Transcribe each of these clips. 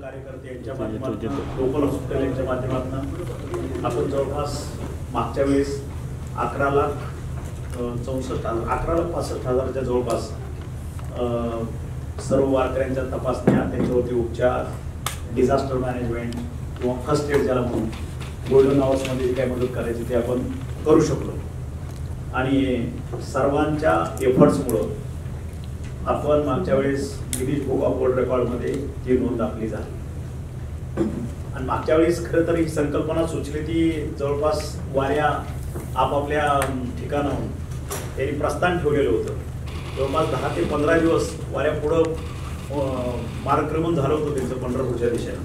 कार्यकर्ते यांच्या माध्यमातून लोकल हॉस्पिटल यांच्या माध्यमातून आपण जवळपास मागच्या वेळेस 11,65,000च्या जवळपास सर्व वारकऱ्यांच्या तपासण्या, त्यांच्यावरती उपचार, डिझास्टर मॅनेजमेंट किंवा फर्स्ट एड ज्याला म्हणून गोल्डन आवर्समध्ये जी काही मदत करायची ते आपण करू शकलो. आणि सर्वांच्या एफर्ट्समुळं आपण मागच्या वेळेस गिनीज बुक ऑफ वर्ल्ड रेकॉर्डमध्ये ती नोंद आपली झाली. आणि मागच्या वेळेस खरं तर ही संकल्पना सुचली ती जवळपास वाऱ्या आपापल्या ठिकाणाहून त्यांनी प्रस्थान ठेवलेलं होतं. जवळपास 10 ते 15 दिवस वाऱ्या पुढं मार्गक्रमण झालं होतं त्यांचं पंढरपूरच्या दिशेनं.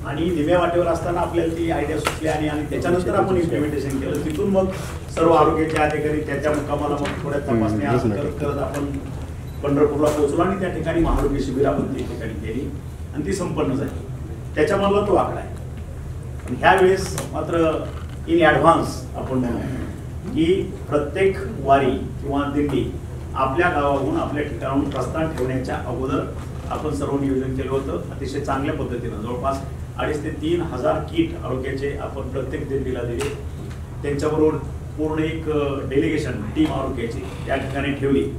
आणि निम्या वाटेवर असताना आपल्याला ती आयडिया सुचली आणि त्याच्यानंतर आपण इम्प्लिमेंटेशन केलं. तिथून मग सर्व आरोग्याचे अधिकारी त्याच्या मुक्कामाला मग थोड्या तपासण्या असं करत करत आपण पंढरपूरला पोहोचलो आणि त्या ठिकाणी महाआरोग्य शिबिर आपण त्या ठिकाणी केली आणि ती संपन्न झाली. त्याच्यामधला तो आकडा आहे. आणि ह्या वेळेस मात्र इन ॲडव्हान्स आपण म्हणू की प्रत्येक वारी किंवा दिंडी आपल्या गावाहून आपल्या ठिकाणाहून प्रस्थान ठेवण्याच्या अगोदर आपण सर्व नियोजन केलं होतं. अतिशय चांगल्या पद्धतीनं जवळपास 2,500 ते 3,000 किट आरोग्याचे आपण प्रत्येक दिंडीला दिले. त्यांच्याबरोबर पूर्ण एक डेलिगेशन टीम आरोग्याची त्या ठिकाणी ठेवली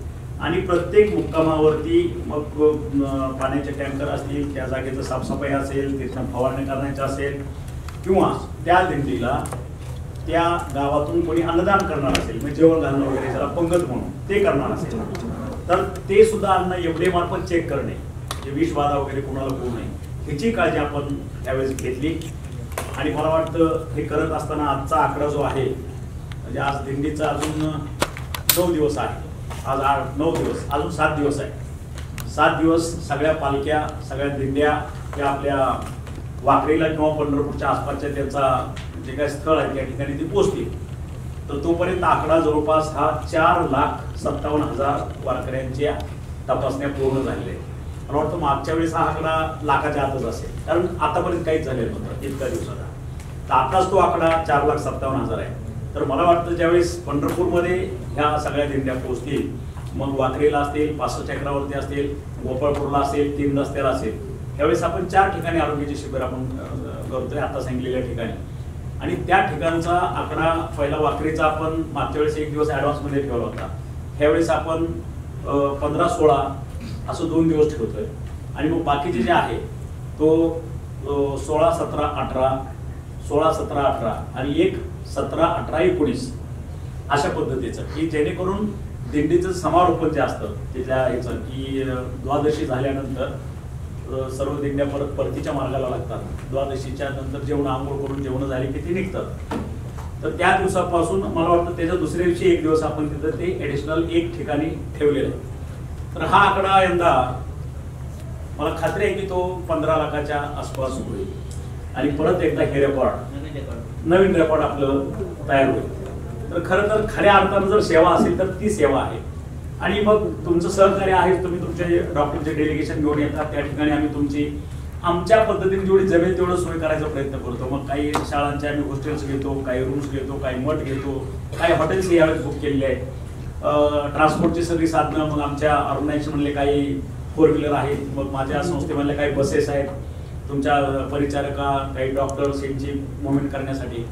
आणि प्रत्येक मुक्कामावरती मग पाण्याचे टँकर असतील, त्या जागेचं साफसफाई असेल, तिथं फवारणी करण्याचं असेल किंवा त्या दिंडीला त्या गावातून कोणी अन्नदान करणार असेल, म्हणजे जेवण घालणं वगैरे ज्याला पंगत म्हणून ते करणार असेल तर ते सुद्धा अन्न एवढे मार्फत चेक करणे, जे विषबाधा वगैरे कोणाला होऊ नये ह्याची काळजी आपण त्यावेळेस घेतली. आणि मला वाटतं हे करत असताना आजचा आकडा जो आहे म्हणजे आज दिंडीचा अजून 9 दिवस आहे, आज 9 दिवस, अजून 7 दिवस आहे. 7 दिवस सगळ्या पालख्या, सगळ्या दिंड्या त्या आपल्या वाकरीला किंवा पंढरपूरच्या आसपासच्या त्यांचा जे काही स्थळ आहे त्या ठिकाणी ते पोहोचतील. तर तोपर्यंत आकडा जवळपास हा 4,57,000 वारकऱ्यांच्या तपासण्या पूर्ण झालेल्या आहेत. मला वाटतं मागच्या वेळेस हा आकडा लाखाच्या आतच असेल, कारण आतापर्यंत काहीच झालेलं नव्हतं इतक्या दिवसाला. तर आताच तो आकडा 4,57,000 आहे. तर मला वाटतं ज्यावेळेस पंढरपूरमध्ये ह्या सगळ्या दिंड्या पोहोचतील, मग वाकरीला असतील, 65 चक्रावरती असतील, गोपाळपूरला असेल, 3 रस्त्याला असेल, त्यावेळेस आपण 4 ठिकाणी आरोग्याचे शिबिर आपण करतोय आता सांगितलेल्या ठिकाणी. आणि त्या ठिकाणचा आकडा पहिला वाकरीचा आपण मागच्या वेळेस 1 दिवस ॲडव्हान्समध्ये ठेवला होता. ह्यावेळेस आपण 15-16 असं 2 दिवस ठेवतोय. आणि मग बाकीचे जे आहे तो 16-17-18, 16-17-18 आणि एक 17-18-19 अशा पद्धतीचं, की जेणेकरून दिंडीचं समारोपण जे असतं त्याच्या ह्याचं की द्वादशी झाल्यानंतर सर्व दिंड्या परतीच्या मार्गाला लागतात. द्वादशीच्या नंतर जेवण आंघोळ करून जेवण झाली की ते निघतात. तर त्या दिवसापासून मला वाटतं त्याच्या दुसऱ्या दिवशी 1 दिवस आपण तिथं ते ॲडिशनल एक ठिकाणी ठेवलेलं आहे. तर हा आकडा यंदा मला खात्री आहे की तो 15 लाखाच्या आसपास होईल. आणि परत एकदा हे नवीन रेकॉर्ड आपलं तयार होईल. तर खरं तर खऱ्या अर्थानं जर सेवा असेल तर ती सेवा आहे. आणि मग तुमचं सहकार्य आहे, तुम्ही तुमचे डॉक्टरचे डेलिगेशन घेऊन येतात, त्या ठिकाणी आम्ही तुमची आमच्या पद्धतीने जेवढी जमेल तेवढं सोय करायचा प्रयत्न करतो. मग काही शाळांचे आम्ही हॉस्टेल्स घेतो, काही रूम्स घेतो, काही मठ घेतो, काही हॉटेल्स यावेळेस बुक केलेले आहेत. ट्रान्सपोर्टची सगळी साधनं मग आमच्या ऑर्गनायझेशनमधले काही 4 व्हीलर आहेत, मग माझ्या संस्थेमधले काही बसेस आहेत, तुमच्या परिचारिका, काही डॉक्टर्स यांची मुवमेंट करण्यासाठी.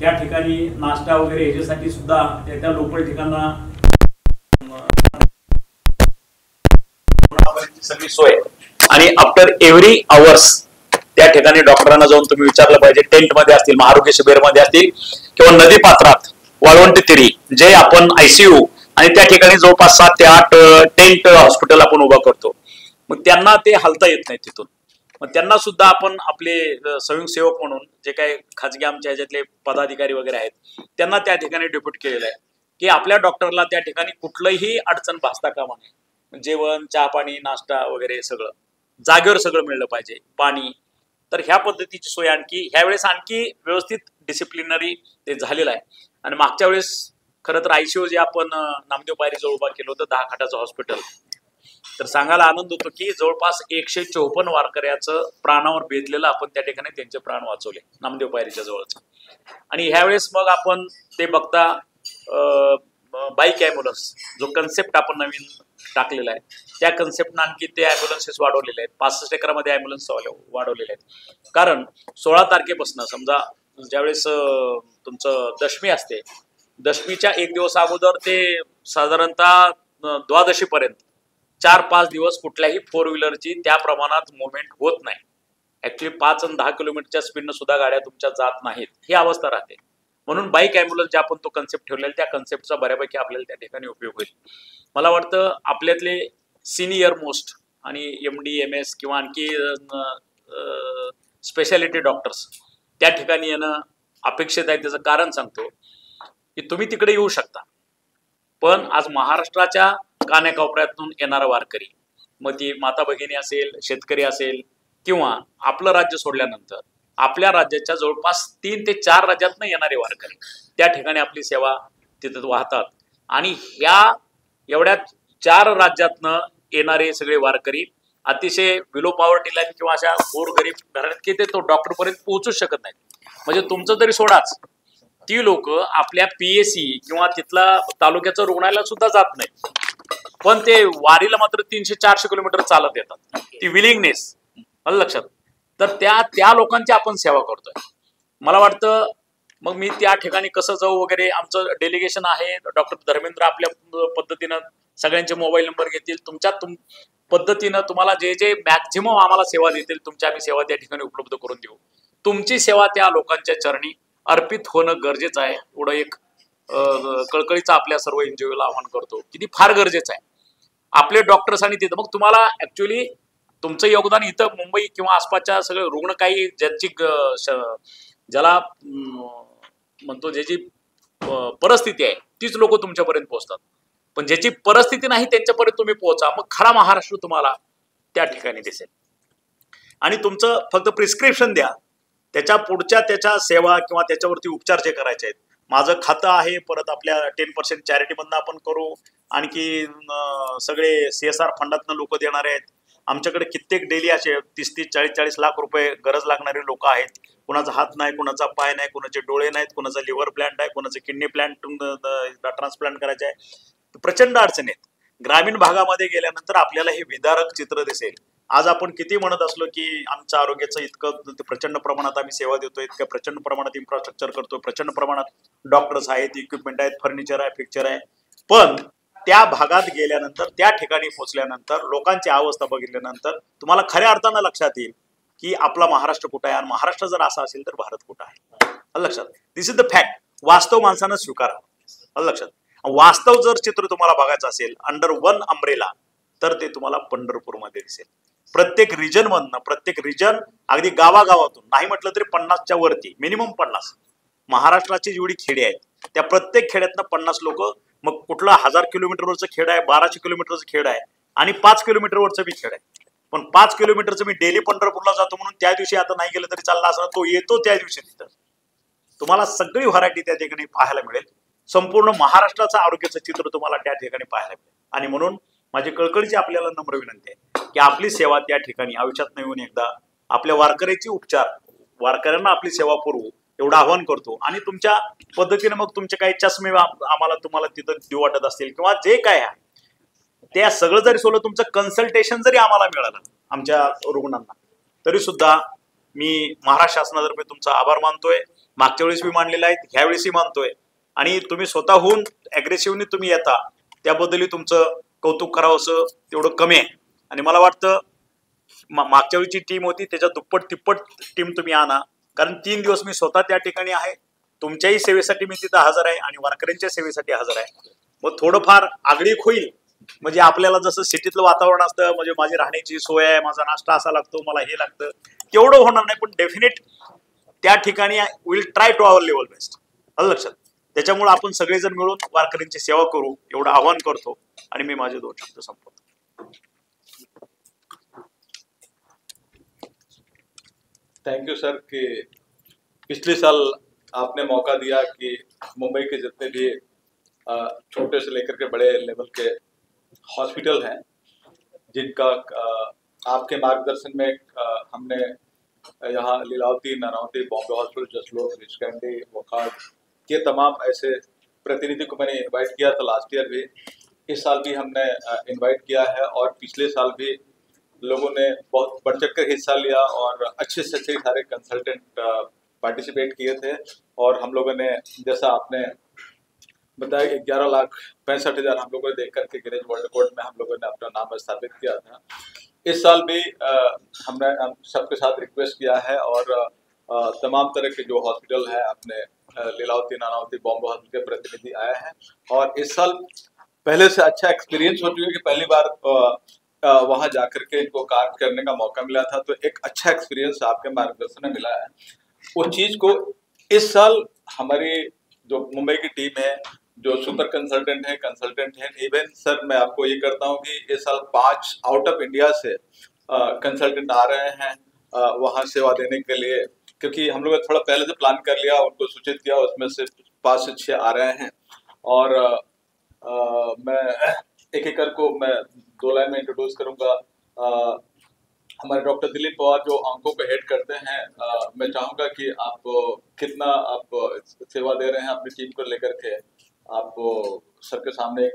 त्या ठिकाणी नाश्ता वगैरे ह्याच्यासाठी सुद्धा त्या लोकल ठिकाणा सगळी सोय. आणि आफ्टर एव्हरी आवर्स त्या ठिकाणी डॉक्टरांना जाऊन तुम्ही विचारलं पाहिजे. टेंट मध्ये असतील, महाआरोग्य शिबिरमध्ये असतील किंवा नदी पात्रात वाळवंटी तिरी जे आपण ICU आणि त्या ठिकाणी जवळपास 7 ते 8 टेंट हॉस्पिटल आपण उभा करतो. मग त्यांना ते हलता येत नाही तिथून. मग त्यांना सुद्धा आपण आपले स्वयंसेवक म्हणून जे काही खाजगी आमच्या ह्याच्यातले पदाधिकारी वगैरे आहेत त्यांना त्या ठिकाणी डेप्यूट केलेलं आहे की आपल्या डॉक्टरला त्या ठिकाणी कुठलंही अडचण भासता कामा नये. जेवण, चहा पाणी, नाश्ता वगैरे सगळं जागेवर सगळं मिळलं पाहिजे, पाणी. तर ह्या पद्धतीची सोय आणखी ह्यावेळेस आणखी व्यवस्थित डिसिप्लिनरी ते झालेलं आहे. आणि मागच्या वेळेस खरं तर ICU जे आपण नामदेव पायरीजवळ उभा केलं होतं 10 खाटाचं हॉस्पिटल, तर सांगायला आनंद होतो की जवळपास 154 वारकऱ्याचं प्राणावर बेतलेलं आपण त्या ठिकाणी त्यांचे प्राण वाचवले नामदेव पायरीच्या जवळच. आणि ह्यावेळेस मग आपण ते बघता बाईक ॲम्ब्युलन्स जो कन्सेप्ट आपण नवीन टाकलेला आहे, त्या कन्सेप्टनं आणखी ते ॲम्ब्युलन्सेस वाढवलेले आहेत. 65 एकरामध्ये ॲम्ब्युलन्स वाढवलेले आहेत. कारण 16 तारखेपासून समजा ज्यावेळेस तुमचं दशमी असते, दशमीच्या एक दिवस अगोदर ते साधारणतः द्वादशीपर्यंत 4-5 दिवस कुठल्याही 4 व्हीलरची त्या प्रमाणात मुवमेंट होत नाही. ऍक्च्युली 5 आणि 10 किलोमीटरच्या स्पीडनं सुद्धा गाड्या तुमच्या जात नाहीत, ही अवस्था राहते. म्हणून बाईक ॲम्ब्युलन्स जे आपण तो कन्सेप्ट ठेवलेला, त्या कन्सेप्टचा बऱ्यापैकी आपल्याला त्या ठिकाणी उपयोग होईल. मला वाटतं आपल्यातले सिनियर मोस्ट आणि MD MS किंवा आणखी स्पेशालिटी डॉक्टर्स त्या ठिकाणी येणं अपेक्षित आहे. त्याचं कारण सांगतो की तुम्ही तिकडे येऊ शकता, पण आज महाराष्ट्राच्या कानाकोपऱ्यातून येणारा वारकरी, मग ती माता भगिनी असेल, शेतकरी असेल, किंवा आपलं राज्य सोडल्यानंतर आपल्या राज्याच्या जवळपास 3 ते 4 राज्यातनं येणारे वारकरी त्या ठिकाणी आपली सेवा तिथं वाहतात. आणि ह्या एवढ्या 4 राज्यातनं येणारे सगळे वारकरी अतिशय बिलो पॉवर्टी लाईन किंवा अशा गोरगरीब घरात की ते तो डॉक्टरपर्यंत पोहोचूच शकत नाही. म्हणजे तुमचं तरी सोडाच, ती लोक आपल्या PSC किंवा तिथला तालुक्याचं रुग्णालयाला सुद्धा जात नाही, पण ते वारीला मात्र 300-400 किलोमीटर चालत येतात. ती विलिंगनेस लक्षात. तर त्या लोकांची आपण सेवा करतोय. मला वाटतं मग मी त्या ठिकाणी कसं जाऊ वगैरे, आमचं डेलिगेशन आहे. डॉक्टर धर्मेंद्र आपल्या पद्धतीनं सगळ्यांचे मोबाईल नंबर घेतील, तुमच्या पद्धतीनं तुम्हाला जे जे मॅक्झिमम आम्हाला सेवा देतील, तुमच्या आम्ही सेवा त्या ठिकाणी उपलब्ध करून देऊ. तुमची सेवा त्या लोकांच्या चरणी अर्पित होणं गरजेचं आहे. एवढं एक कळकळीचं आपल्या सर्व NGOला आवाहन करतो की ती फार गरजेचं आहे. आपले डॉक्टर्स आणि तिथं मग तुम्हाला ऍक्च्युली तुमचं योगदान इथं मुंबई किंवा आसपासच्या सगळे रुग्ण काही ज्यांची ज्याला म्हणतो ज्याची परिस्थिती आहे तीच लोक तुमच्यापर्यंत पोहोचतात, पण ज्याची परिस्थिती नाही त्यांच्यापर्यंत तुम्ही पोहोचा. मग खरा महाराष्ट्र तुम्हाला त्या ठिकाणी दिसेल. आणि तुमचं फक्त प्रिस्क्रिप्शन द्या, त्याच्या पुढच्या त्याच्या सेवा किंवा त्याच्यावरती उपचार जे करायचे आहेत. माझं खातं आहे, परत आपल्या 10% चॅरिटीमधनं आपण करू, आणखी सगळे CSR फंडातनं लोक देणारे आहेत. आमच्याकडे कित्येक डेली असे 30-30, 40-40 लाख रुपये गरज लागणारे लोक आहेत. कुणाचा हात नाही, कुणाचा पाय नाही, कुणाचे डोळे नाहीत, कुणाचा लिव्हर प्लांट आहे, कुणाचं किडनी प्लांट ट्रान्सप्लांट करायचं आहे. प्रचंड अडचणी आहेत. ग्रामीण भागामध्ये गेल्यानंतर आपल्याला हे विदारक चित्र दिसेल. आज आपण किती म्हणत असलो की आमचं आरोग्याचं इतकं प्रचंड प्रमाणात आम्ही सेवा देतोय, इतक्या प्रचंड प्रमाणात इन्फ्रास्ट्रक्चर करतोय, प्रचंड प्रमाणात डॉक्टर्स आहेत, इक्विपमेंट आहेत, फर्निचर आहे, फिक्चर आहे. पण त्या भागात गेल्यानंतर, त्या ठिकाणी पोहोचल्यानंतर, लोकांची अवस्था बघितल्यानंतर तुम्हाला खऱ्या अर्थानं लक्षात येईल की आपला महाराष्ट्र कुठं आहे. आणि महाराष्ट्र जर असा असेल तर भारत कुठं आहे. लक्षात. This is the fact. वास्तव माणसानं स्वीकारावं. लक्षात. वास्तव जर चित्र तुम्हाला बघायचं असेल अंडर वन अम्ब्रेला, तर ते तुम्हाला पंढरपूरमध्ये दिसेल. प्रत्येक रिजन मधनं, प्रत्येक रिजन अगदी गावागावातून नाही म्हटलं तरी 50च्या वरती, मिनिमम 50 महाराष्ट्राची जेवढी खेडे आहेत त्या प्रत्येक खेड्यातनं 50 लोक. मग कुठला 1000 किलोमीटरवरचं खेड आहे, 1200 किलोमीटरचं खेड आहे, आणि 5 किलोमीटरवरचं बी खेड आहे. पण 5 किलोमीटरचं मी डेली पंढरपूरला जातो म्हणून त्या दिवशी आता नाही गेलं तरी चालला असं, तो येतो त्या दिवशी तिथं. तुम्हाला सगळी व्हरायटी त्या ठिकाणी पाहायला मिळेल. संपूर्ण महाराष्ट्राचं आरोग्याचं चित्र तुम्हाला त्या ठिकाणी पाहायला मिळेल. आणि म्हणून माझी कळकळीची आपल्याला नम्र विनंती आहे की आपली सेवा त्या ठिकाणी आयुष्यात येऊन एकदा आपल्या वारकऱ्याची उपचार, वारकऱ्यांना आपली सेवा पुरवू एवढं आव्हान करतो. आणि तुमच्या पद्धतीने मग तुमचे काही चष्मे आम्हाला तुम्हाला तिथं देऊ वाटत असतील किंवा जे काय आहे त्या सगळं जरी सोडलं, तुमचं कन्सल्टेशन जरी आम्हाला मिळालं आमच्या रुग्णांना, तरी सुद्धा मी महाराष्ट्र शासनातर्फे तुमचा आभार मानतोय. मागच्या वेळेस मी मानलेला आहे, ह्यावेळेसही मानतोय. आणि तुम्ही स्वतःहून ॲग्रेसिव्हली तुम्ही येता, त्याबद्दलही तुमचं कौतुक करावं असं तेवढं कमी आहे. आणि मला वाटतं मागच्या वेळीची टीम होती त्याच्या दुप्पट तिप्पट टीम तुम्ही आणा. कारण 3 दिवस मी स्वतः त्या ठिकाणी आहे. तुमच्याही सेवेसाठी मी तिथं हजर आहे आणि वारकऱ्यांच्या सेवेसाठी हजर आहे. मग थोडंफार आगळीक होईल. म्हणजे आपल्याला जसं सिटीतलं वातावरण असतं, म्हणजे माझी राहण्याची सोय आहे, माझा नाश्ता असा लागतो, मला हे लागतं, तेवढं होणार नाही. पण डेफिनेट त्या ठिकाणी will try to our level best. लक्षात. त्याच्यामुळे आपण सगळेजण मिळून वारकऱ्यांची सेवा करू एवढं आवाहन करतो आणि मी माझे 2 शब्द संपवतो. थैंक यू सर कि पिछले साल आपने मौका दिया कि मुंबई के जितने भी छोटे से लेकर के बड़े लेवल के हॉस्पिटल हैं जिनका आपके मार्गदर्शन में हमने यहाँ लीलावती, नानावती, बॉम्बे हॉस्पिटल, जसलोक, रिच कैंडी, वखार, ये तमाम ऐसे प्रतिनिधि को मैंने इनवाइट किया था लास्ट ईयर भी, इस साल भी हमने इनवाइट किया है, और पिछले साल भी लोगों ने बहुत बढ़ चढ़ कर हिस्सा लिया और अच्छे से अच्छे सारे कंसल्टेंट पार्टिसिपेट किए थे। और हम लोगों ने, जैसा आपने बताया, 11,65,000 हम लोगों ने देख करके गिनीज वर्ल्ड रिकॉर्ड में हम लोगों ने अपना नाम स्थापित किया था। इस साल भी हमने सबके साथ रिक्वेस्ट किया है, और तमाम तरह के जो हॉस्पिटल है अपने लीलावती, नानावती, बॉम्बे हॉस्पिटल के प्रतिनिधि आए हैं, और इस साल पहले से अच्छा एक्सपीरियंस हो चुका है कि पहली बार वहां जाकर के इनको कार्य करने का मौका मिला था, तो एक अच्छा एक्सपीरियंस आपके मार्गदर्शन में मिला है। उस चीज को इस साल हमारी जो मुंबई की टीम है, जो सुपर कंसल्टेंट है, इवन सर मैं आपको ये करता हूँ कि इस साल 5 आउट ऑफ इंडिया से कंसल्टेंट आ रहे हैं वहाँ सेवा देने के लिए, क्योंकि हम लोग थोड़ा पहले से प्लान कर लिया, उनको सूचित किया, उसमें से 5 से 6 आ रहे हैं। और मैं एक एक को मैं 2 लाइन में इंट्रोड्यूस करूंगा। हमारे डॉक्टर दिलीप पवार जो अंकों को हेड करते हैं, मैं चाहूंगा कि आप कितना आप सेवा दे रहे हैं अपनी टीम को लेकर के, आप सबके सामने एक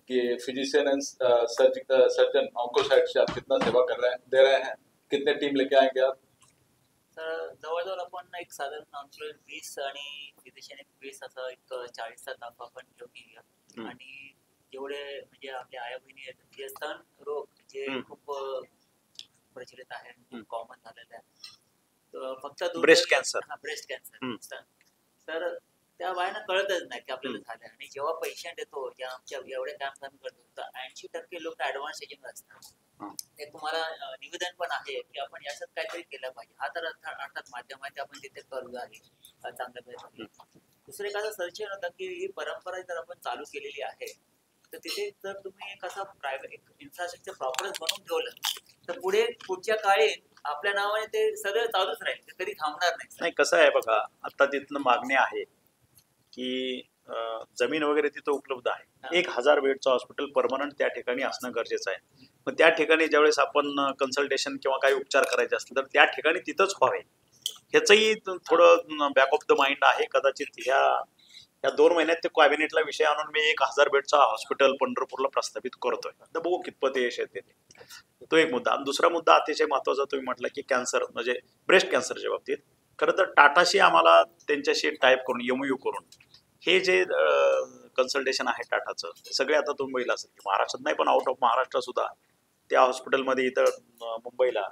कि फिजिशियन एंड सर्जन अंको साइड से आप कितना सेवा दे रहे हैं, कितने टीम लेके आएंगे आप? तर जवळजवळ आपण एक साधारण आमचं 20 आणि फिजिशियन 20 असं एक 40चा ताप आपण घेऊन येऊया। आणि जेवढे म्हणजे आपल्या आया बहिणी आहेत, जे स्तन रोग जे खूप प्रचलित आहे, कॉमन झालेलं आहे, तर फक्त ब्रेस्ट कॅन्सर, ब्रेस्ट कॅन्सर, तर त्या बायांना कळतच नाही की आपल्याला झालंय। आणि जेव्हा पेशंट येतो, ज्या आमच्या एवढे काम आम्ही करतो, तर 80% लोक ऍडव्हान्स स्टेजमध्ये असतात। एक तुम्हाला निवेदन पण आहे की आपण याच्यात काहीतरी केलं पाहिजे। हा तर अर्थात माध्यमात आपण तिथे करू आहे चांगल्या प्रयत्न। दुसरं एक असं सर्जन होतं की ही परंपरा जर आपण चालू केलेली आहे, तर तिथे जर तुम्ही एक असा प्रायव्हेट इन्फ्रास्ट्रक्चर प्रॉपरच बनवून ठेवलं, तर पुढच्या काळी आपल्या नावाने ते सगळं चालूच राहील, ते कधी थांबणार नाही। नाही, कसं आहे बघा, आता तिथनं मागणी आहे की जमीन वगैरे तिथं उपलब्ध आहे। 1000 बेडचं हॉस्पिटल परमनंट त्या ठिकाणी असणं गरजेचं आहे। मग त्या ठिकाणी ज्यावेळेस आपण कन्सल्टेशन किंवा काही उपचार करायचे असतील तर त्या ठिकाणी तिथंच व्हावे, ह्याचंही थोडं बॅक ऑफ द माइंड आहे। कदाचित ह्या 2 महिन्यात ते कॅबिनेटला विषय आणून मी 1000 बेडचा हॉस्पिटल पंढरपूरला प्रस्थापित करतोय, तर बघू कितपत यश येते ते। तो एक मुद्दा। आणि दुसरा मुद्दा अतिशय महत्वाचा तुम्ही म्हटलं की कॅन्सर, म्हणजे ब्रेस्ट कॅन्सरच्या बाबतीत खरं तर टाटाशी आम्हाला त्यांच्याशी टाईप करून MOU करून हे जे कन्सल्टेशन आहे टाटाचं, सगळे आता मुंबईला असेल, महाराष्ट्रात नाही पण आउट ऑफ महाराष्ट्र सुद्धा त्या हॉस्पिटलमध्ये इथं मुंबईला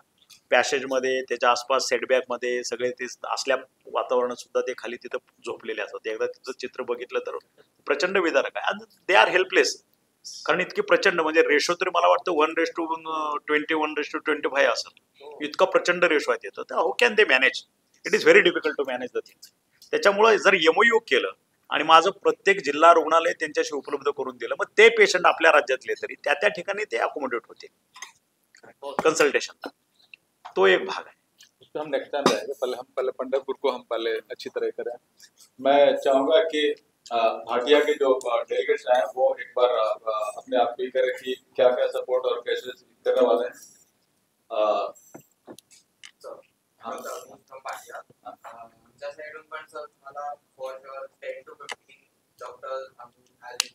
पॅसेजमध्ये, त्याच्या आसपास सेटबॅकमध्ये सगळे ते असल्या वातावरणात सुद्धा ते खाली तिथं झोपलेले असतात। एकदा तिथं चित्र बघितलं तर प्रचंड विदारक आहे। आणि दे आर हेल्पलेस, कारण इतकी प्रचंड, म्हणजे रेशो तरी मला वाटतं 1:20, 1:25 असेल, इतका प्रचंड रेशो आहे तिथं। तर how can they manage? It is very difficult to manage the things. त्याच्यामुळे जर MOU केलं आणि माझं प्रत्येक जिल्हा रुग्णालय त्यांच्याशी उपलब्ध करून दिलं, मग ते पेशंट आपल्या राज्यातले तरी त्या ठिकाणी ते अकोमोडेट होतील कंसल्टेशनला। तो एक भाग है। तो हम नेक्स्ट टाइम रहेंगे, हम पहले पंढरपुर को हम पहले अच्छी तरह करें। मैं चाहूंगा कि भाटिया के जो डेलीगेट्स आए वो एक बार अपने आप भी करें कि क्या क्या सपोर्ट और कैसे करने वाले हैं। आमच्या साईडून पण सर तुम्हाला for 10 to 15 doctor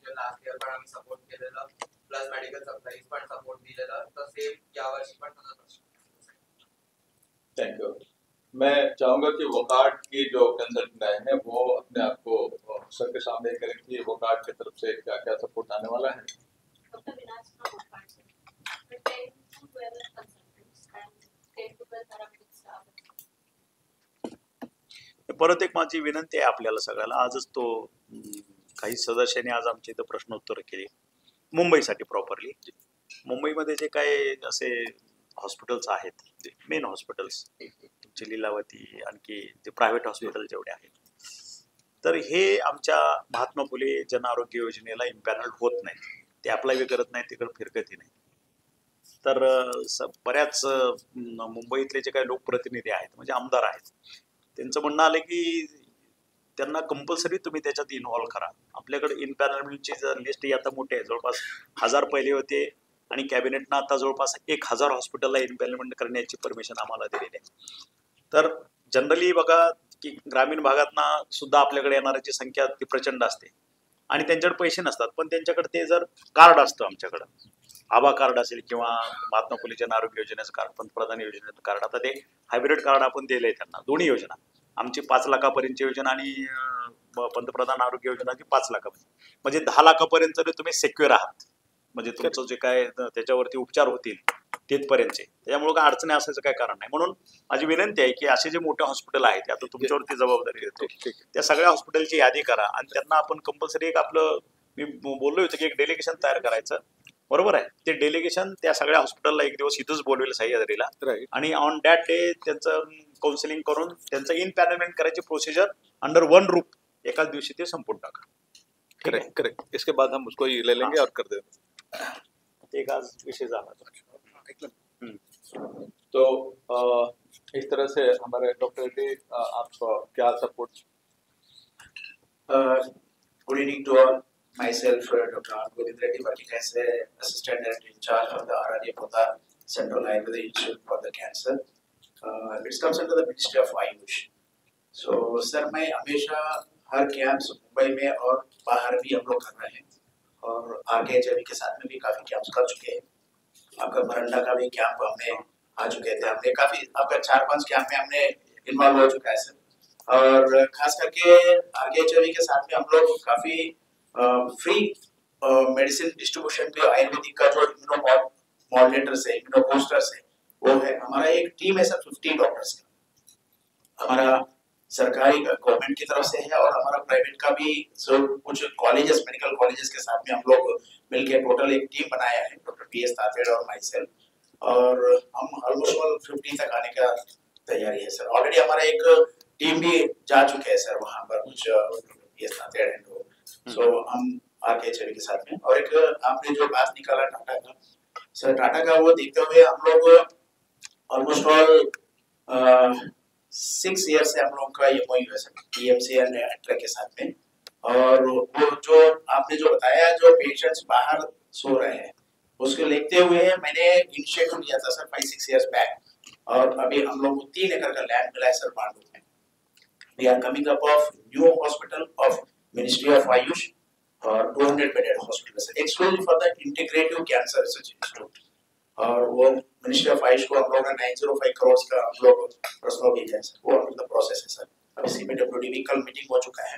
last year पण आम्ही सपोर्ट केलेला, प्लस मेडिकल सप्लाईज पण सपोर्ट दिलेला, तर सेम यावर्षी पण तसंच। Thank you. मैं चाहूंगा कि वोकार्ड की जो कंसल्टेंट आए हैं वो अपने आप को सर के सामने करें कि वोकार्ड की तरफ से क्या क्या सपोर्ट आने वाला है। Dr. Vinay from Wockhardt, sir. We're 10 to 12 consultants and 10 to 12 paramedic staff. परत एक माझी विनंती आहे आपल्याला सगळ्याला, आजच तो काही सदस्यांनी आज आमच्या इथं प्रश्नोत्तर केली मुंबईसाठी प्रॉपरली। मुंबईमध्ये जे काही असे हॉस्पिटल्स आहेत, मेन हॉस्पिटल्स तुमची लीलावती, आणखी ते प्रायव्हेट हॉस्पिटल जेवढे आहेत, तर हे आमच्या महात्मा फुले जन आरोग्य योजनेला इम्पॅनल्ड होत नाहीत, ते अप्लाय बी करत नाही, तिकडे फिरकतही नाही। तर बऱ्याच मुंबईतले जे काही लोकप्रतिनिधी आहेत, म्हणजे आमदार आहेत, त्यांचं म्हणणं आलं की त्यांना कंपल्सरी तुम्ही त्याच्यात इन्व्हॉल्व करा। आपल्याकडे इम्पॅनलमेंटची लिस्ट ही आता मोठी आहे, जवळपास 1000 पहिले होते आणि कॅबिनेटनं आता जवळपास 1000 हॉस्पिटलला इम्पॅनलमेंट करण्याची परमिशन आम्हाला दिलेली आहे। तर जनरली बघा की ग्रामीण भागातना सुद्धा आपल्याकडे येणाऱ्याची संख्या ती प्रचंड असते, आणि त्यांच्याकडे पैसे नसतात, पण त्यांच्याकडे ते जर कार्ड असतं आमच्याकडं, आभा कार्ड असेल किंवा महात्मा फुले जन आरोग्य योजनेचं कार्ड, पंतप्रधान योजनेचं कार्ड, आता ते हायब्रिड कार्ड आपण दिलंय त्यांना, दोन्ही योजना आमची 5 लाखापर्यंतची योजना आणि पंतप्रधान आरोग्य योजना ती 5 लाखापर्यंत, म्हणजे 10 लाखापर्यंत जरी तुम्ही सेक्युअर आहात, म्हणजे तुमचं जे काय त्याच्यावरती उपचार होतील तिथपर्यंतचे, त्याच्यामुळे काय अडचणी असायचं काय कारण नाही. म्हणून माझी विनंती आहे की असे जे मोठे हॉस्पिटल आहेत, आता तुमच्यावरती जबाबदारी देतो, त्या सगळ्या हॉस्पिटलची यादी करा आणि त्यांना आपण कंपल्सरी एक आपलं, मी बोललो होतो की एक डेलिगेशन तयार करायचं, बरोबर आहे. ते डेलिगेशन त्या सगळ्या हॉस्पिटलला एक दिवस इथंच बोलवेल सह्याद्रीला, आणि ऑन दॅट डे त्यांचं काउन्सिलिंग करून त्यांचं इन पॅनलमेंट करायची प्रोसिजर अंडर वन रूप एकाच दिवशी ते संपून टाका. करेक्ट करेक्ट, इसके बाद हम उसको ले लेंगे और कर देंगे. एक आज विषय झाला. तो इस तरह से हमारे डॉक्टर रेड्डी, आप क्या support? Good evening to all. Myself, Dr. Govind Reddy, working as a assistant director in charge of the RRA Pota Central Ayurveda Institute for the Cancer. It comes under the Ministry of Ayush. So, sir, मैं हमेशा हर camps Mumbai में और बाहर भी हम लोग कर रहे हैं, और आगे जब के साथ में भी काफी कैंप्स कर चुके हैं. आपका मरंडा का भी कैंप हमने आ चुके थे, हमने काफी आपका 4-5 कैंप में हमने इन्वॉल्व हो चुका है सर. और खास करके आगे जब के साथ में हम लोग काफी फ्री मेडिसिन डिस्ट्रीब्यूशन पे आयुर्वेदिक का जो इम्यूनो मॉड्यूलेटर्स है, इम्यूनो बूस्टर्स है, वो है. हमारा एक टीम है सर 50 डॉक्टर्स का, हमारा सरकारी गवर्नमेंट की तरफ से है और हमारा प्राइवेट का भी. सो कुछ कॉलेजेस, मेडिकल कॉलेजेस के साथ में हम लोग मिलकर टोटल एक टीम बनाया है, डॉक्टर PS तातेड़ और माई सेल्फ, और हम ऑलमोस्ट 50 तक आने का तैयारी है सर. ऑलरेडी हमारा एक टीम भी जा चुके हैं सर वहाँ पर, कुछ PS तातेड़ है, तो सो हम आगे चले के साथ में. और एक आपने जो बात निकाला टाटा का, सर टाटा का वो देखते हुए हम लोग ऑलमोस्ट ऑल 6 ईयर से हम लोग का ये MOU है सर TMC एंड एट्रा के साथ में. और वो जो आपने जो बताया, जो पेशेंट्स बाहर सो रहे हैं, उसको देखते हुए मैंने इनिशिएटिव लिया था सर 5-6 ईयर्स बैक, और अभी हम लोग को 3 एकड़ का लैंड मिला है सर पांडु में. We are coming up of new hospital of ministry of AYUSH और 200 bedded hospital sir, exclusive for the integrative cancer research institute. और वो मिनिस्ट्री ऑफ आयुष को हम लोग 905 करोड़ का हम लोग प्रस्ताव भेजा है सर, वो अंडर द प्रोसेस है सर. अब इसी में WDB कल मीटिंग हो चुका है,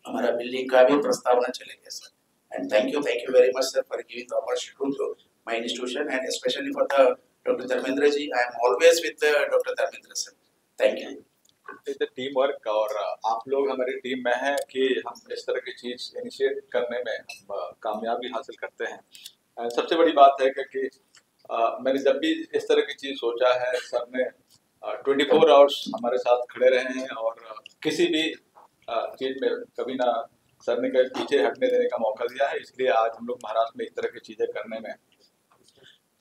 हमारा बिल्डिंग का भी प्रस्तावना चलेगा sir. And thank you very much sir for giving the opportunity to my institution, and specially for the doctor Dharmendra ji. I am always with doctor Dharmendra sir. Thank you. Team work, और आप लोग हमारी टीम में हैं कि हम इस तरह की चीज इनिशिएट करने में हम कामयाबी हासिल करते हैं. सबसे बड़ी बात है कि मैंने जब भी इस तरह की चीज सोचा है, सर ने 24 आवर्स हमारे साथ खड़े रहे हैं, और किसी भी चीज में कभी ना सर ने कभी पीछे हटने देने का मौका दिया है. इसलिए आज हम लोग महाराष्ट्र में इस तरह की चीजें करने में.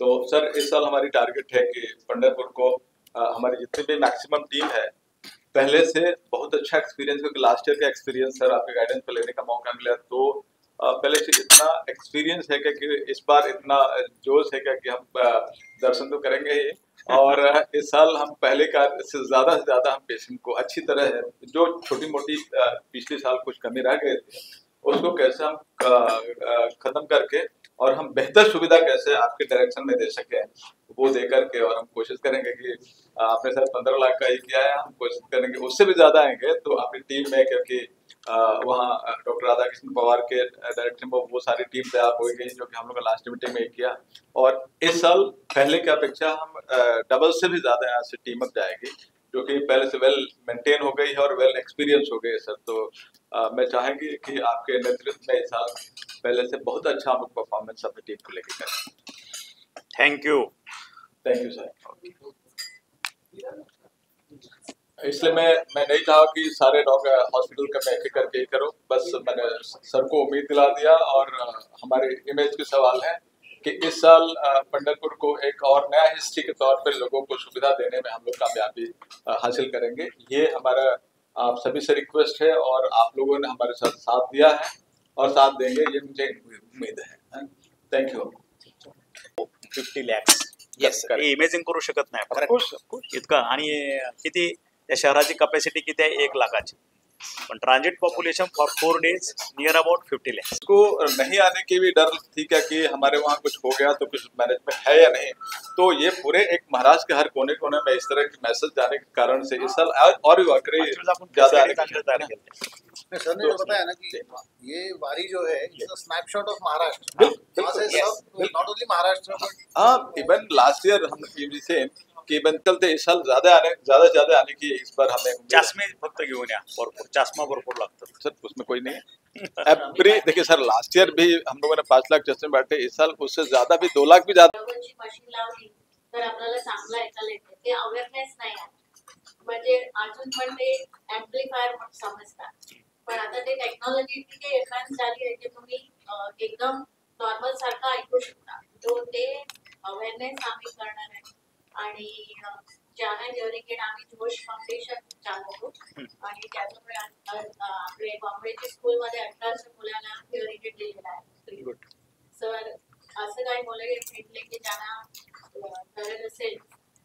तो सर इस साल हमारी टारगेट है कि पंढरपुर को हमारी जितनी भी मैक्सिमम टीम है, पहले से बहुत अच्छा एक्सपीरियंस, क्योंकि लास्ट ईयर का एक्सपीरियंस सर आपके गाइडेंस पर लेने का मौका मिला, तो पहले से इतना एक्सपीरियंस है कि इस बार इतना जोश है कि हम दर्शन तो करेंगे ही, और इस साल हम पहले का से ज्यादा हम पेशेंट को अच्छी तरह, जो छोटी मोटी पिछले साल कुछ कमी रह गए थे, उसको कैसे हम खत्म करके और हम बेहतर सुविधा कैसे आपके डायरेक्शन में दे सके, वो दे करके, और हम कोशिश करेंगे कि आपने सर 15 लाख का ही किया है, हम कोशिश करेंगे उससे भी ज्यादा आएंगे. तो अपनी टीम में, क्योंकि वहाँ डॉक्टर राधाकृष्ण पवार के डायरेक्शन में वो सारी टीम तैयार हो गई जो कि हम लोग लास्ट मीटिंग में किया, और इस साल पहले की अपेक्षा हम डबल से भी ज्यादा यहाँ से टीम अप जाएगी, जो कि पहले से वेल मेंटेन हो गई है और वेल एक्सपीरियंस हो गई है सर. तो मैं चाहेंगी कि आपके नेतृत्व में इस साल पहले से बहुत अच्छा हम लोग परफॉर्मेंस अपनी टीम को लेकर करें. Thank you sir. इसलिए मैं नहीं चाहा कि सारे डॉक्टर हॉस्पिटल का मैं एक करके ही करूं, बस मैंने सर को उम्मीद दिला दिया, और हमारे इमेज के सवाल है कि इस साल पंढरपुर को एक और नया हिस्ट्री के तौर पर लोगों को सुविधा देने में हम लोग कामयाबी हासिल करेंगे. ये हमारा आप सभी से रिक्वेस्ट है, और आप लोगों ने हमारे साथ साथ दिया है और साथ देंगे, ये मुझे उम्मीद है. Thank you. 50 lakhs Yes, correct. Imaging करू शकत नाही आपण इतकं. आणि किती त्या शहराची कॅपॅसिटी किती आहे? 1 लाखाची. पण transit population for 4 days near about 50 lakhs. उसको नहीं आने की भी डर थी क्या कि हमारे वहाँ कुछ हो गया तो कुछ मैनेजमेंट है या नहीं, तो ये पूरे एक महाराष्ट्र के हर कोने कोने में इस तरह के मैसेज जाने के कारण से इस साल और भी वाकई ज्यादा आने की तयार केलं. सर ने जो बताया ना कि ये वारी जो है स्नैपशॉट ऑफ महाराष्ट्र, वहाँ से सब नॉट ओनली महाराष्ट्र बट हाँ, इवन लास्ट ईयर हम टीवी से कि इवन चलते इस साल ज्यादा आने की इस बार हमें उम्मीद है। चष्मे फक्त घेऊन या, भरपूर चष्मा भरपूर लागतात. सर उसमें कोई नहीं है एवरी देखिए सर लास्ट ईयर भी हम लोगों ने 5 लाख चश्मे बांटे, इस साल उससे ज्यादा भी 2 लाख भी ज्यादा. बरोबरची मशीन लावली तर आपल्याला चांगलं ऐकायला येते. ते अवेअरनेस नाही आहे, म्हणजे अजून पण ते ऍम्प्लिफायर समजतात. पण आता ते टेक्नॉलॉजी इतकी एडव्हान्स झाली आहे की तुम्ही एकदम नॉर्मल सारखं ऐकू शकता. तो ते अवेअरनेस आम्ही करणार आहे. आणि ज्यांना हिअरिंग एड आम्ही जोश फाउंडेशन चालवतो आणि त्याच्यामुळे आपले बॉम्बेच्या स्कूलमध्ये 1800 मुलांना हिअरिंग एड दिलेला आहे. सर असं काही मुलं भेटले की ज्यांना गरज असेल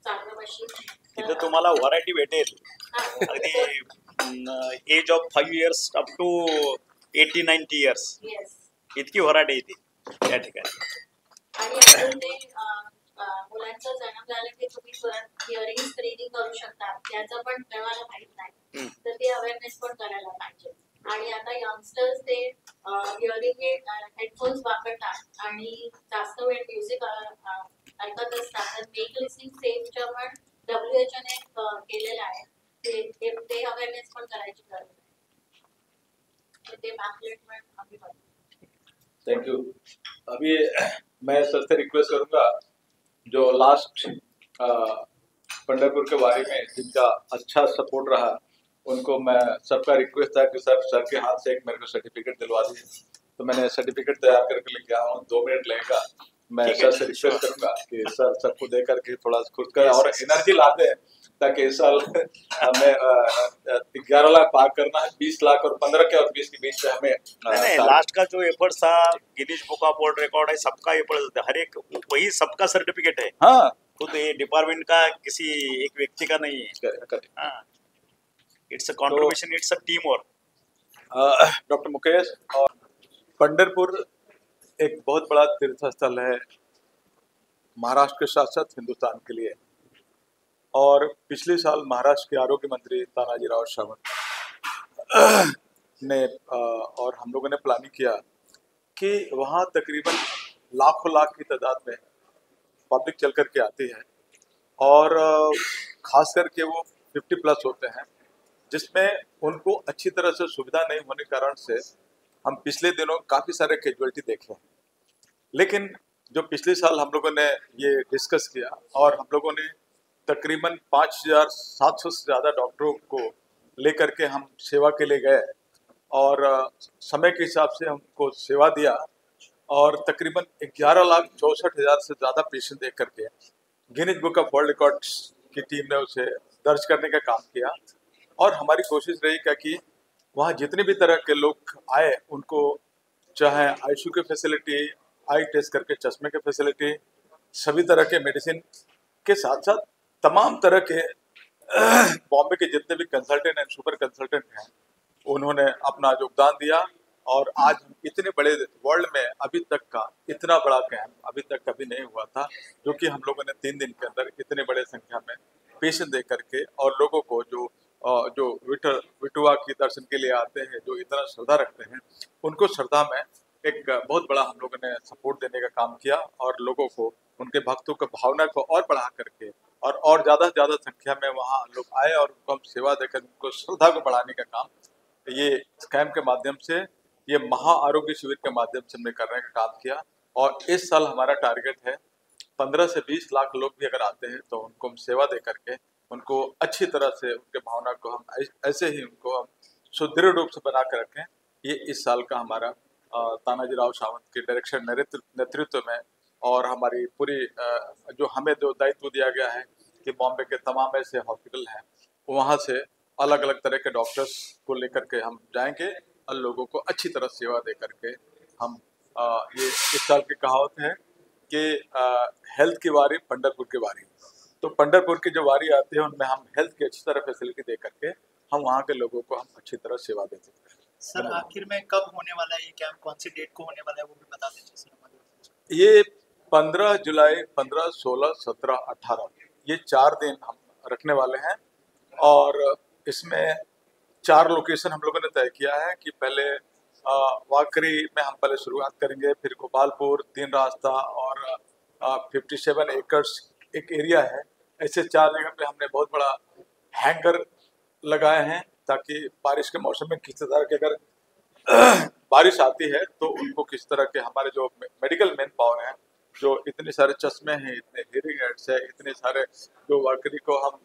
चांगलं मशीन तिथं तुम्हाला व्हरायटी भेटेल अगदी age of 5 years up to 80-90 years yes. इतकी व्हरायटी येते त्या ठिकाणी. आणि अजून ते मुलांचा जन्म झाला की तुम्ही परत हिअरिंग स्क्रीनिंग करू शकता, त्याचं पण तेव्हाला माहित नाही, तर ते अवेअरनेस पण करायला पाहिजे. आणि आता यंगस्टर्स ते हिअरिंग हेडफोन्स वापरतात आणि जास्त वेळ म्युझिक ऐकत असतात. तर मेक लिसनिंग सेफच्या पण WHO ने केलेलं आहे, ते अवेअरनेस पण करायची गरज आहे. तर ते पॅम्पलेट पण आम्ही बनवतो. Thank you. अभी मैं सर से रिक्वेस्ट करूंगा जो लास्ट पंढरपुर के बारे में जिनका अच्छा सपोर्ट रहा उनको मैं सबका रिक्वेस्ट था कि सर के हाथ से एक मेरे को सर्टिफिकेट दिलवा दीजिए. तो मैंने सर्टिफिकेट तैयार करके लेके आया हूँ. 2 मिनट लगेगा. मैं सर से रिक्वेस्ट करूंगा कि सर सबको दे करके थोड़ा खुद का और एनर्जी लाते हैं ताकि इस साल हमें 11 लाख पार करना है. 20 लाख और 15 के और 20 के बीच में हमें लास्ट का जो एफर्ट्स था Guinness book of world record है, सबका एफर्ट्स होता है. हर एक वही सबका सर्टिफिकेट है. हाँ खुद ये डिपार्टमेंट का किसी एक व्यक्ति का नहीं है. हाँ, it's a contribution, it's a team work. Doctor Mukesh, और पंढरपुर एक बहुत बड़ा तीर्थ स्थल है महाराष्ट्र के साथ साथ हिंदुस्तान के लिए. और पिछले साल महाराष्ट्र के आरोग्य मंत्री तानाजीराव सावंत ने और हम लोगों ने प्लानिंग किया कि वहाँ तकरीबन लाखों लाख की तादाद में पब्लिक चल कर के आती है और खास करके वो 50+ होते हैं, जिसमें उनको अच्छी तरह से सुविधा नहीं होने के कारण से हम पिछले दिनों काफ़ी सारे कैजुअलिटी देखे हैं. लेकिन जो पिछले साल हम लोगों ने ये डिस्कस किया और हम लोगों ने तकरीबन 5700 से ज़्यादा डॉक्टरों को लेकर के हम सेवा के लिए गए और समय के हिसाब से हमको सेवा दिया और तकरीबन 11,64,000 से ज़्यादा पेशेंट देख करके Guinness book of world records की टीम ने उसे दर्ज करने का काम किया. और हमारी कोशिश रही क्या कि वहाँ जितने भी तरह के लोग आए उनको चाहे आईसीयू की फैसिलिटी, आई टेस्ट करके चश्मे की फैसिलिटी, सभी तरह के मेडिसिन के साथ साथ तमाम तरह के बॉम्बे के जितने भी कंसल्टेंट एंड सुपर कंसल्टेंट हैं उन्होंने अपना योगदान दिया. और आज हम इतने बड़े वर्ल्ड में अभी तक का इतना बड़ा कैंप अभी तक कभी नहीं हुआ था, जो कि हम लोगों ने 3 दिन के अंदर इतने बड़े संख्या में पेशेंट दे करके और लोगों को जो विठुआ के दर्शन के लिए आते हैं, जो इतना श्रद्धा रखते हैं, उनको श्रद्धा में एक बहुत बड़ा हम लोगों ने सपोर्ट देने का काम किया और लोगों को उनके भक्तों की भावना को और बढ़ा करके और ज़्यादा से ज़्यादा संख्या में वहाँ लोग आए और उनको हम सेवा देकर उनको श्रद्धा को बढ़ाने का काम ये कैंप के माध्यम से, ये महा आरोग्य शिविर के माध्यम से हमने करने का काम किया. और इस साल हमारा टारगेट है 15 से 20 लाख लोग भी अगर आते हैं तो उनको हम सेवा दे करके उनको अच्छी तरह से उनके भावना को हम ऐसे ही उनको हम सुदृढ़ रूप से बना कर रखें. ये इस साल का हमारा तानाजीराव सावंत के डायरेक्शन नेतृत्व में और हमारी पूरी जो हमें जो दायित्व दिया गया है कि बॉम्बे के तमाम ऐसे हॉस्पिटल हैं वहाँ से अलग अलग तरह के डॉक्टर्स को लेकर के हम जाएंगे और लोगों को अच्छी तरह सेवा दे करके हम ये इस साल की कहावत है कि हेल्थ की वारी पंढरपुर की वारी. तो पंढरपुर की जो वारी आती है उनमें हम हेल्थ की अच्छी तरह फैसिलिटी दे करके हम वहाँ के लोगों को हम अच्छी तरह सेवा दे सकते हैं। सर आखिर में कब होने वाला है ये कैंप, कौन सी डेट को होने वाला है वो भी बता दीजिए सर हमारे। ये 15 जुलाई, 15, 16, 17, 18 ये 4 दिन हम रखने वाले हैं और इसमें 4 लोकेशन हम लोगों ने तय किया है कि पहले वाकरी में हम पहले शुरुआत करेंगे, फिर गोपालपुर, 3 रास्ता और 57 एकर्स एक एरिया है। ऐसे 4 जगह पे हमने बहुत बड़ा हैंगर लगाए हैं ताकि बारिश के मौसम में किसी तरह के अगर बारिश आती है तो उनको किस तरह के हमारे जो मेडिकल मैन पावर हैं, जो इतने सारे चश्मे हैं, इतने हियरिंग एड्स है, इतने सारे जो वाकरी को हम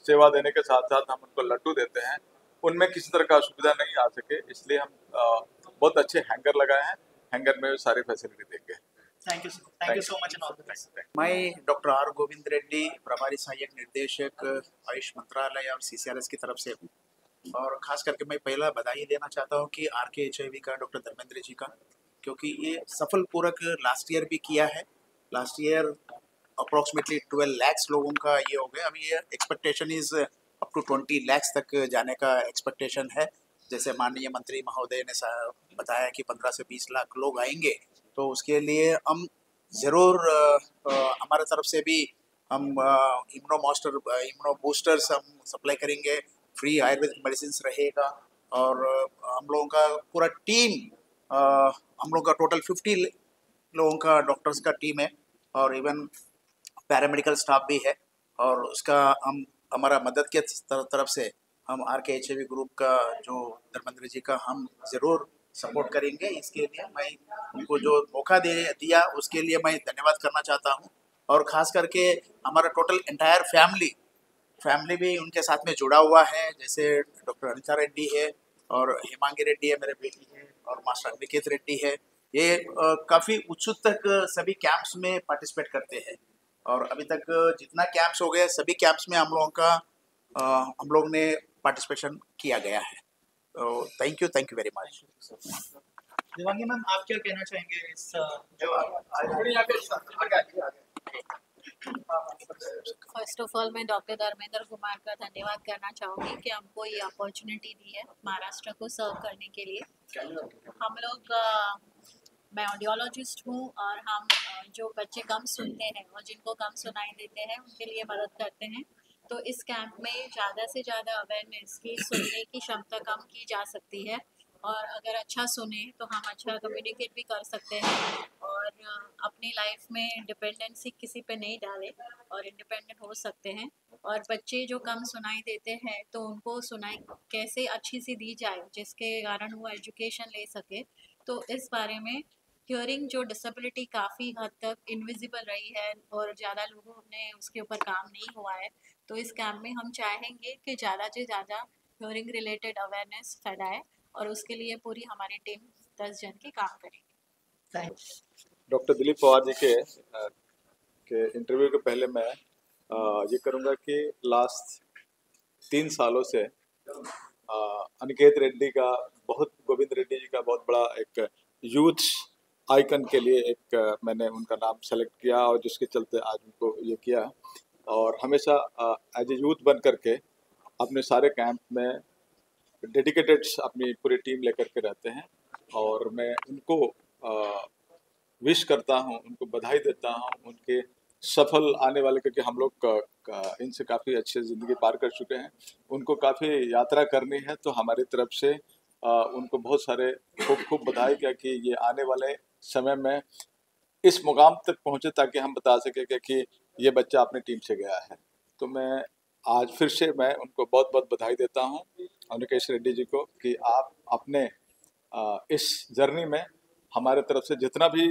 सेवा देने के साथ साथ हम उनको लड्डू देते हैं, उनमें किसी तरह का असुविधा नहीं आ सके, इसलिए हम बहुत अच्छे हैंगर लगाए हैं। हैंगर में सारी फैसिलिटी देंगे। Thank you so much and all the best. मैं डॉक्टर आर गोविंद रेड्डी, प्रभारी सहायक निर्देशक आयुष मंत्रालय और CCRS की तरफ से हूँ। और खास करके मैं पहला बधाई देना चाहता हूँ कि RKHIV का डॉक्टर धर्मेंद्र जी का, क्योंकि ये सफल पूरक लास्ट ईयर भी किया है। लास्ट ईयर अप्रोक्सीमेटली 12 लाख लोगों का ये हो गया। अभी ये expectation is up to 20 lakh तक जाने का एक्सपेक्टेशन है। जैसे माननीय मंत्री महोदय ने बताया कि 15 से 20 लाख लोग आएंगे, तो उसके लिए हम ज़रूर हमारे तरफ से भी हम इम्यूनो बूस्टर्स हम सप्लाई करेंगे। फ्री आयुर्वेदिक मेडिसिन रहेगा और हम लोगों का पूरा टीम, हम लोगों का टोटल 50 लोगों का डॉक्टर्स का टीम है और इवन पैरामेडिकल स्टाफ भी है। और उसका हम हमारा मदद के तरफ से हम RKHIV ग्रुप का जो धर्मेंद्र जी का हम ज़रूर सपोर्ट करेंगे। इसके लिए मैं उनको जो मौका दिया उसके लिए मैं धन्यवाद करना चाहता हूँ। और ख़ास करके हमारा टोटल एंटायर फैमिली भी उनके साथ में जुड़ा हुआ है। जैसे डॉक्टर अनिता रेड्डी है और हेमांगी रेड्डी है, मेरे बेटी है, और मास्टर अनिकेत रेड्डी है। ये काफ़ी उत्सुक तक सभी कैंप्स में पार्टिसिपेट करते हैं और अभी तक जितना कैंप्स हो गए सभी कैंप्स में हम लोग ने पार्टिसिपेशन किया गया है। तो thank you very much. Devangi ma'am, आप क्या कहना चाहेंगे इस जो फर्स्ट ऑफ ऑल मैं डॉक्टर धर्मेंद्र कुमार का धन्यवाद करना चाहूँगी कि हमको ये अपॉर्चुनिटी दी है महाराष्ट्र को सर्व करने के लिए। हम लोग मैं ऑडियोलॉजिस्ट हूँ और हम जो बच्चे कम सुनते हैं और जिनको कम सुनाई देते हैं उनके लिए मदद करते हैं। तो इस कैंप में ज़्यादा से ज़्यादा अवेयरनेस की सुनने की क्षमता कम की जा सकती है और अगर अच्छा सुने तो हम अच्छा कम्युनिकेट भी कर सकते हैं और अपनी लाइफ में डिपेंडेंसी किसी पे नहीं डाले और इंडिपेंडेंट हो सकते हैं। और बच्चे जो कम सुनाई देते हैं तो उनको सुनाई कैसे अच्छी सी दी जाए जिसके कारण वो एजुकेशन ले सके। तो इस बारे में हियरिंग जो डिसेबिलिटी काफ़ी हद तक इनविजिबल रही है और ज़्यादा लोगों ने उसके ऊपर काम नहीं हुआ है, तो इस कैंप में हम चाहेंगे कि ज़्यादा से ज़्यादा हियरिंग रिलेटेड अवेयरनेस फैलाए और उसके लिए पूरी हमारी टीम 10 जन की काम करेगी। डॉक्टर दिलीप पवार जी के इंटरव्यू के पहले मैं ये करूँगा कि लास्ट 3 सालों से अनिकेत रेड्डी का गोविंद रेड्डी जी का बहुत बड़ा एक यूथ आइकन के लिए एक मैंने उनका नाम सेलेक्ट किया और जिसके चलते आज उनको ये किया। और हमेशा एज ए यूथ बन करके अपने सारे कैंप में डेडिकेटेड अपनी पूरी टीम लेकर के रहते हैं और मैं उनको विश करता हूं, उनको बधाई देता हूं उनके सफल आने वाले, क्योंकि हम लोग इनसे काफ़ी अच्छी ज़िंदगी पार कर चुके हैं। उनको काफ़ी यात्रा करनी है, तो हमारी तरफ से उनको बहुत सारे खूब बधाई क्या कि ये आने वाले समय में इस मुकाम तक पहुँचे ताकि हम बता सकें कि ये बच्चा अपनी टीम से गया है। तो मैं आज फिर से मैं उनको बहुत बहुत बधाई देता हूँ अनिकेश रेड्डी जी को कि आप अपने इस जर्नी में हमारे तरफ से जितना भी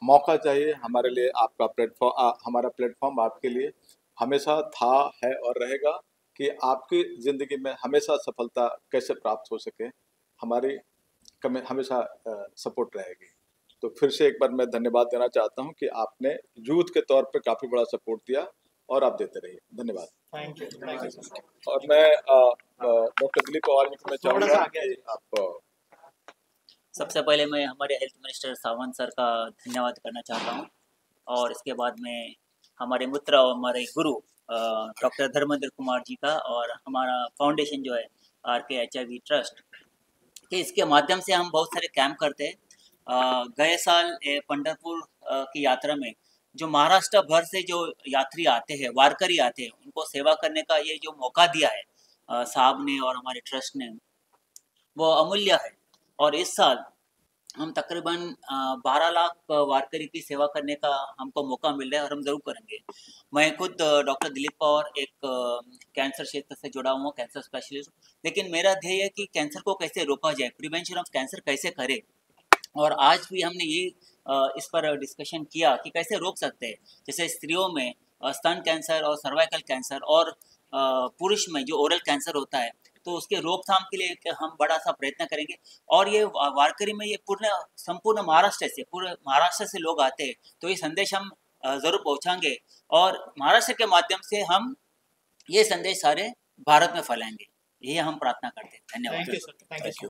मौका चाहिए हमारे लिए आपका हमारा प्लेटफॉर्म आपके लिए हमेशा था, है और रहेगा कि आपकी ज़िंदगी में हमेशा सफलता कैसे प्राप्त हो सके, हमारी हमेशा सपोर्ट रहेगी। तो फिर से एक बार मैं धन्यवाद देना चाहता हूं कि आपने यूथ के तौर पे काफ़ी बड़ा सपोर्ट दिया और आप देते रहिए। धन्यवाद। Thank you. और मैं डॉक्टर दिलीप पवार जी को मैं चाहूँगा कि आप सबसे पहले मैं हमारे हेल्थ मिनिस्टर सावंत सर का धन्यवाद करना चाहता हूँ और इसके बाद में हमारे मित्र और हमारे गुरु डॉक्टर धर्मेंद्र कुमार जी का और हमारा फाउंडेशन जो है RKHIV ट्रस्ट कि इसके माध्यम से हम बहुत सारे कैंप करते हैं। गए साल पंढरपुर की यात्रा में जो महाराष्ट्र भर से जो यात्री आते हैं, वारकरी आते हैं, उनको सेवा करने का ये जो मौका दिया है साहब ने और हमारे ट्रस्ट ने, वो अमूल्य है। और इस साल हम तकरीबन 12 लाख वारकरी की सेवा करने का हमको मौका मिल रहा है और हम जरूर करेंगे। मैं खुद डॉक्टर दिलीप पवार एक कैंसर क्षेत्र से जुड़ा हुआ, कैंसर स्पेशलिस्ट, लेकिन मेरा ध्येय है कि कैंसर को कैसे रोका जाए, प्रिवेंशन ऑफ कैंसर कैसे करें। और आज भी हमने ये इस पर डिस्कशन किया कि कैसे रोक सकते हैं। जैसे स्त्रियों में स्तन कैंसर और सर्वाइकल कैंसर, और पुरुष में जो ओरल कैंसर होता है, तो उसके रोकथाम के लिए हम बड़ा सा प्रयत्न करेंगे। और ये वारकरी में ये संपूर्ण पूरे महाराष्ट्र से लोग आते हैं, तो ये संदेश हम ज़रूर पहुंचाएंगे और महाराष्ट्र के माध्यम से हम ये संदेश सारे भारत में फैलाएंगे। ये हम प्रार्थना करते हैं। धन्यवाद। Thank you sir. Thank you.